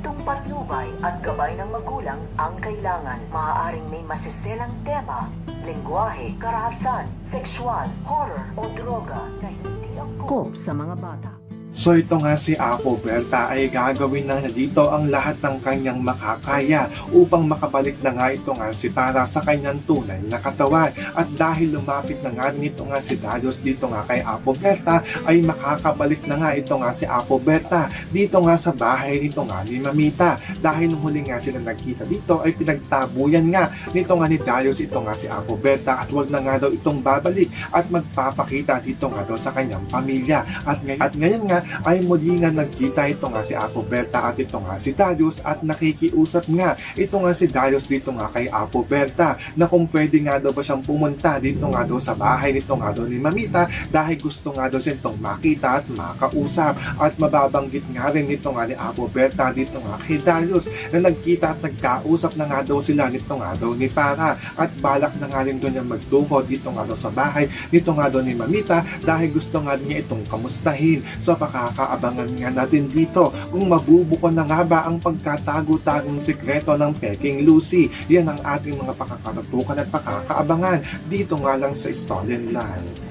Ditong patnubay at gabay ng magulang ang kailangan. Maaaring may masiselang tema, lengguwahe, karahasan, sexual, horror o droga na hindi angkop sa mga bata. So ito nga si Apo Berta ay gagawin na dito ang lahat ng kanyang makakaya upang makabalik na nga ito nga si Tara sa kanyang tunay na katawan. At dahil lumapit na nga nito nga si Darius dito nga kay Apo Berta, ay makakabalik na nga ito nga si Apo Berta dito nga sa bahay nito nga ni Mamita. Dahil nung huli nga sila nagkita dito ay pinagtabuyan nga nito nga ni Darius ito nga si Apo Berta at wag na nga daw itong babalik at magpapakita dito nga daw sa kanyang pamilya. At ngayon nga ay muli nga nagkita ito nga si Apo Berta at ito nga si Darius at nakikiusap nga ito nga si Darius dito nga kay Apo Berta na kung pwede nga daw ba siyang pumunta dito nga daw sa bahay nito nga daw ni Mamita dahil gusto nga daw siya itong makita at makausap. At mababanggit nga rin nito nga ni Apo Berta dito nga kay Darius na nagkita at nagkausap na nga daw sila nito nga daw ni Tara at balak na nga rin doon niya magduko dito nga daw sa bahay nito nga daw ni Mamita dahil gusto nga niya itong kamustahin. So kakaabangan nga natin dito kung mabubuko na nga ba ang pagkatago-tagong sikreto ng Peking Lucy. Yan ang ating mga pakakatutukan at pakakaabangan dito nga lang sa Storyline.